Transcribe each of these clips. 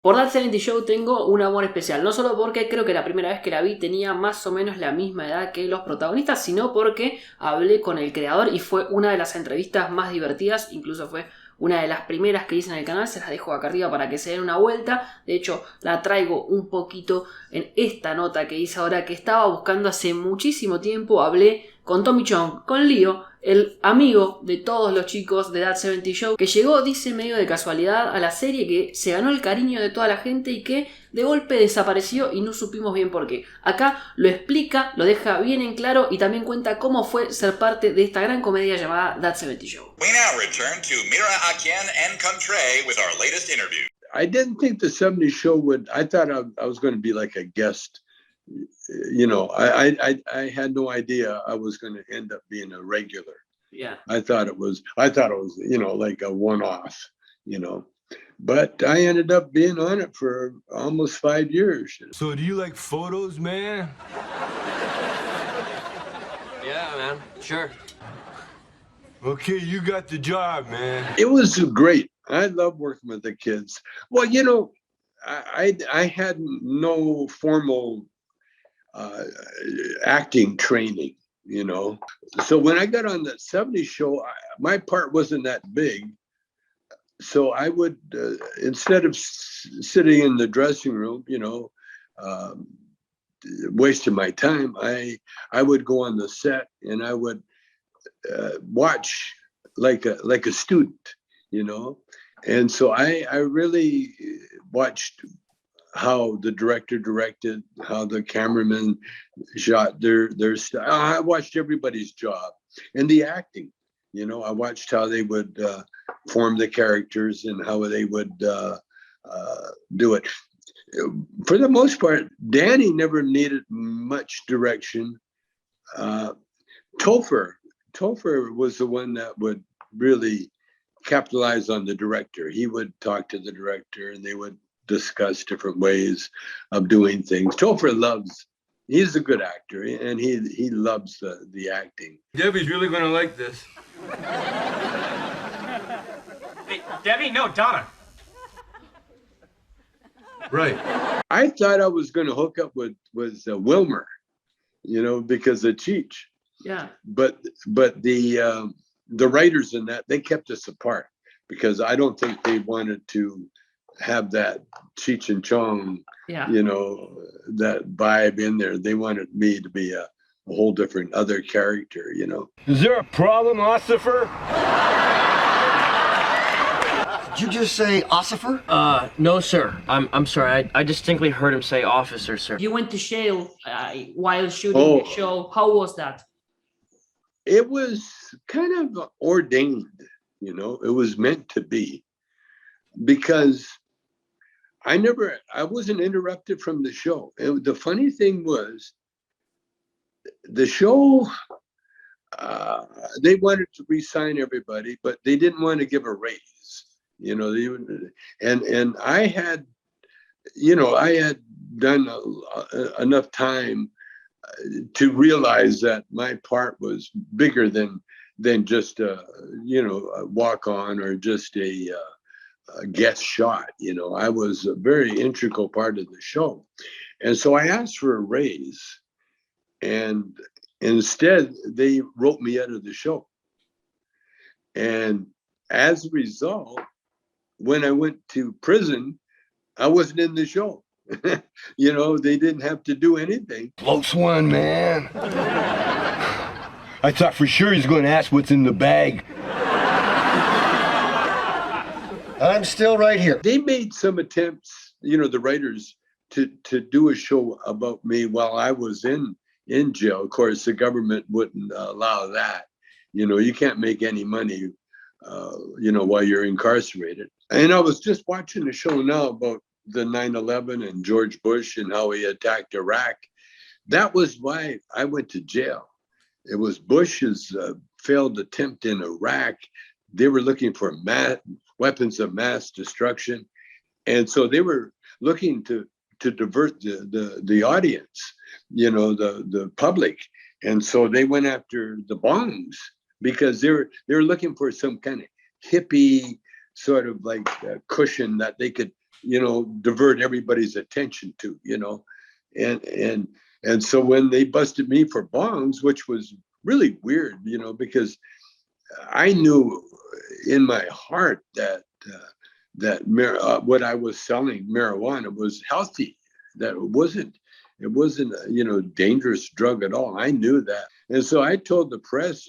Por That 70 Show tengo un amor especial, no solo porque creo que la primera vez que la vi tenía más o menos la misma edad que los protagonistas, sino porque hablé con el creador y fue una de las entrevistas más divertidas, incluso fue una de las primeras que hice en el canal, se las dejo acá arriba para que se den una vuelta. De hecho, la traigo un poquito en esta nota que hice ahora, que estaba buscando hace muchísimo tiempo. Hablé con Tommy Chong, con Leo, el amigo de todos los chicos de That 70 Show, que llegó, dice medio de casualidad, a la serie, que se ganó el cariño de toda la gente y que de golpe desapareció y no supimos bien por qué. Acá lo explica, lo deja bien en claro y también cuenta cómo fue ser parte de esta gran comedia llamada That 70 Show. We now return to Mira Akian and Contre with our latest interview. I didn't think the 70 show would, I thought I was going to be like a guest. You know, I had no idea I was going to end up being a regular. Yeah. I thought it was, you know, like a one-off, you know, but I ended up being on it for almost 5 years. So do you like photos, man? Yeah, man, sure. Okay, you got the job, man. It was great. I love working with the kids. Well, you know, I had no formal acting training, you know. So when I got on that 70s show, my part wasn't that big. So I would, instead of sitting in the dressing room, you know, wasting my time, I would go on the set and I would watch like a student, you know. And so I really watched how the director directed, how the cameraman shot their stuff. I watched everybody's job and the acting. You know, I watched how they would form the characters and how they would do it. For the most part, Danny never needed much direction. Topher was the one that would really capitalize on the director. He would talk to the director and they would discuss different ways of doing things. He's a good actor and he loves the acting. Debbie's really gonna like this. Hey, Debbie? No, Donna. Right. I thought I was going to hook up with Wilmer, you know, because of Cheech. Yeah. But the writers in that, they kept us apart because I don't think they wanted to have that Cheech and Chong, you know, that vibe in there. They wanted me to be a whole different other character, you know. Is there a problem, Ossifer? Did you just say ossifer? No, sir. I'm sorry. I distinctly heard him say officer, sir. You went to jail while shooting the show. How was that? It was kind of ordained, you know. It was meant to be because I wasn't interrupted from the show. The funny thing was the show, they wanted to re-sign everybody, but they didn't want to give a raise. You know, and I had, you know, I had done enough time to realize that my part was bigger than just a, you know, a walk on or just a guest shot. You know, I was a very integral part of the show, and so I asked for a raise, and instead they wrote me out of the show, and as a result, when I went to prison, I wasn't in the show. You know, they didn't have to do anything. Close one, man. I thought for sure he's going to ask what's in the bag. I'm still right here. They made some attempts, you know, the writers, to do a show about me while I was in jail. Of course, the government wouldn't allow that. You know, you can't make any money, you know, while you're incarcerated. And I was just watching a show now about the 9/11 and George Bush and how he attacked Iraq. That was why I went to jail. It was Bush's failed attempt in Iraq. They were looking for weapons of mass destruction. And so they were looking to divert the audience, you know, the public. And so they went after the bombs because they were looking for some kind of hippie sort of like cushion that they could divert everybody's attention to, and so when they busted me for bongs, which was really weird, because I knew in my heart that what I was selling, marijuana, was healthy, that it wasn't a dangerous drug at all. I knew that. And so I told the press,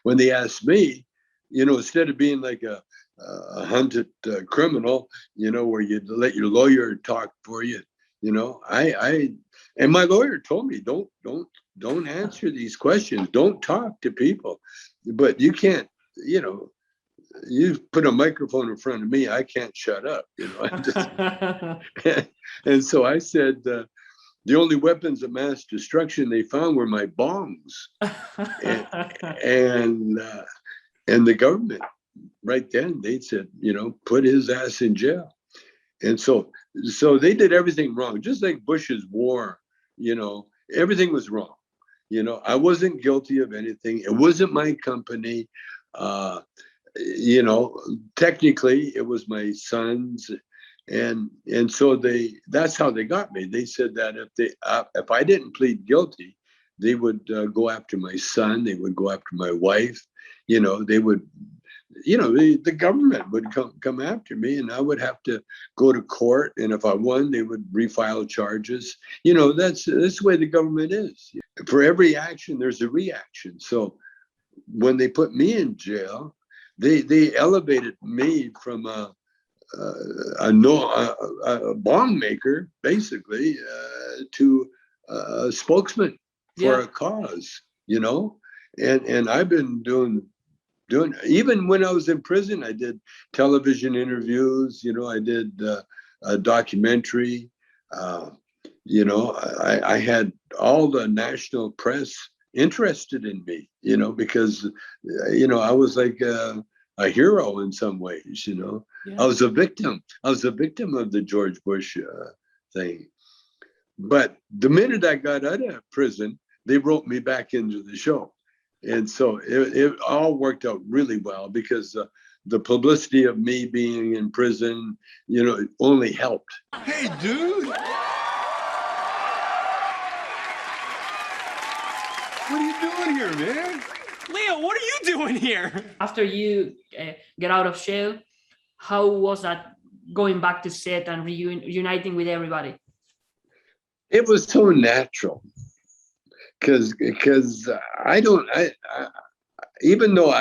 when they asked me, instead of being like a hunted criminal, where you let your lawyer talk for you, and my lawyer told me, don't answer these questions. Don't talk to people. But you can't, you put a microphone in front of me, I can't shut up, and so I said, the only weapons of mass destruction they found were my bongs, and the government right then, they said, put his ass in jail. And so they did everything wrong, just like Bush's war. Everything was wrong. I wasn't guilty of anything. It wasn't my company. Technically it was my son's, and so that's how they got me. They said that if I didn't plead guilty, they would go after my son. They would go after my wife. They would, the government would come after me, and I would have to go to court. And if I won, they would refile charges. That's the way the government is. For every action, there's a reaction. So when they put me in jail, they elevated me from a bond maker, basically, to a spokesman for a cause. And I've been doing, even when I was in prison, I did television interviews. I did a documentary. I had all the national press interested in me, because I was like a hero in some ways. I was a victim. I was a victim of the George Bush thing. But the minute I got out of prison, they wrote me back into the show. And so it all worked out really well, because the publicity of me being in prison, it only helped. Hey, dude! What are you doing here, man? Leo, what are you doing here? After you get out of jail, how was that going back to set and reuniting with everybody? It was so natural, because even though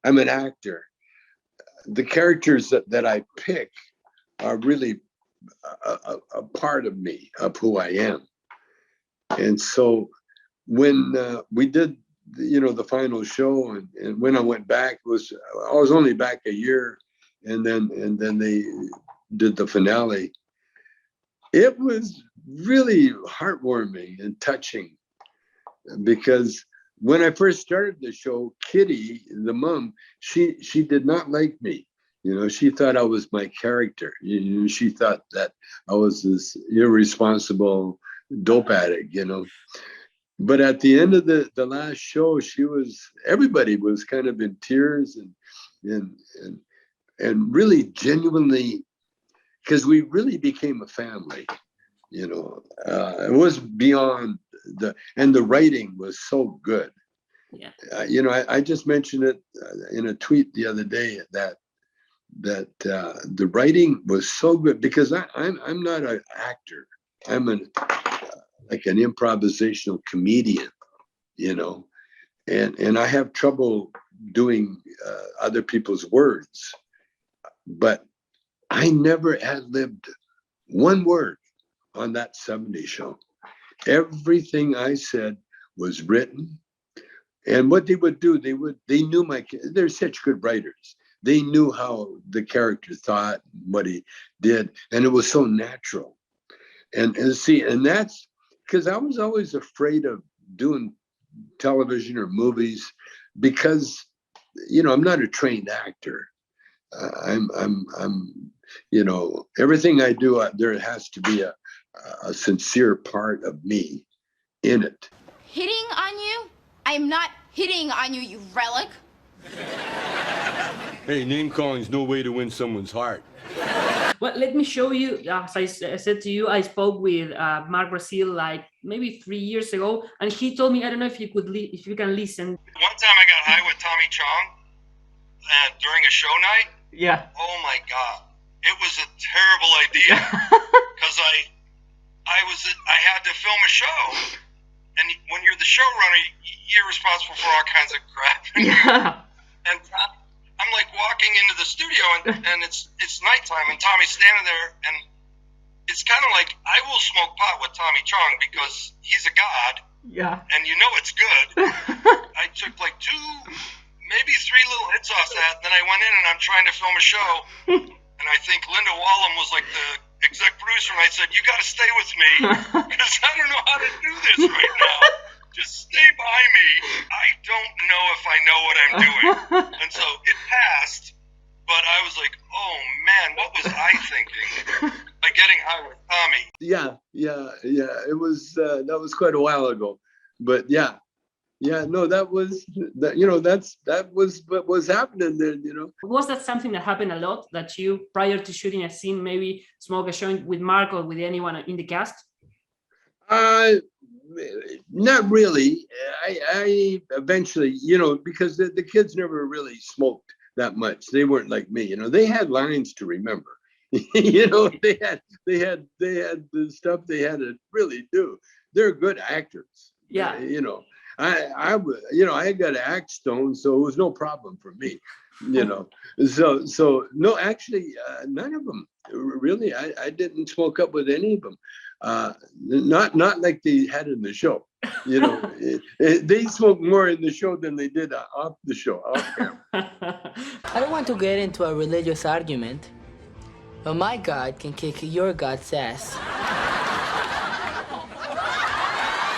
I'm an actor, the characters that I pick are really a part of me, of who I am. And so when we did, the final show, and when I went back, I was only back a year, and then they did the finale. It was really heartwarming and touching, because when I first started the show, Kitty, the mom, she did not like me. She thought I was my character. She thought that I was this irresponsible dope addict, But at the end of the last show, everybody was kind of in tears and really genuinely, because we really became a family. It was beyond and the writing was so good. Yeah. I just mentioned it in a tweet the other day that the writing was so good, because I'm not an actor. I'm like an improvisational comedian, and I have trouble doing other people's words, but I never ad-libbed one word on that 70s show. Everything I said was written. And what they would do, they knew they're such good writers. They knew how the character thought, what he did, and it was so natural. And that's because I was always afraid of doing television or movies, because I'm not a trained actor. I'm everything I do, there has to be a sincere part of me in it. Hitting on you? I am not hitting on you, you relic. Hey, name calling's no way to win someone's heart. Well, let me show you. As I said to you, I spoke with Mark Brazil like maybe 3 years ago, and he told me, I don't know if you could, if you can listen. One time I got high with Tommy Chong during a show night. Yeah. Oh my God, it was a terrible idea because I had to film a show, and when you're the showrunner, you're responsible for all kinds of crap. Yeah. And I'm like walking into the studio, and it's nighttime, and Tommy's standing there, and it's kind of like I will smoke pot with Tommy Chong because he's a god, Yeah. and you know it's good. I took like 2, maybe 3 little hits off that, then I went in and I'm trying to film a show, and I think Linda Wallum was like the exec producer, and I said, you got to stay with me because I don't know how to do this right now. Just stay by me. I don't know if I know what I'm doing. And so it passed, but I was like, oh man, what was I thinking by getting high with Tommy? Yeah. It was that was quite a while ago, but yeah. No, that was that was what was happening there. Was that something that happened a lot, that you, prior to shooting a scene, maybe smoke a joint with Mark or with anyone in the cast? Not really. I eventually, because the kids never really smoked that much. They weren't like me. They had lines to remember. They had the stuff they had to really do. They're good actors. Yeah. I got an act stone, so it was no problem for me. So no, actually, none of them really. I didn't smoke up with any of them. Not like they had in the show. They smoked more in the show than they did off the show, off camera. I don't want to get into a religious argument, but my God can kick your God's ass.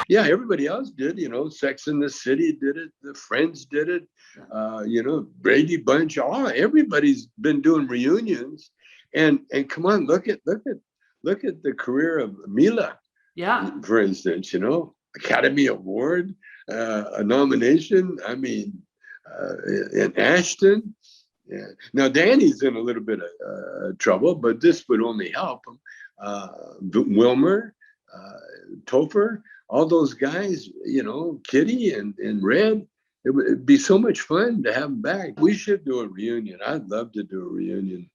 Yeah, everybody else did. Sex and the City did it. The Friends did it. Brady Bunch. Everybody's been doing reunions, and come on, look at the career of Mila. Yeah. For instance, Academy Award, a nomination. I mean, and Ashton. Yeah. Now Danny's in a little bit of trouble, but this would only help him. Wilmer, Topher, all those guys. Kitty and Red. It would be so much fun to have them back. We should do a reunion. I'd love to do a reunion.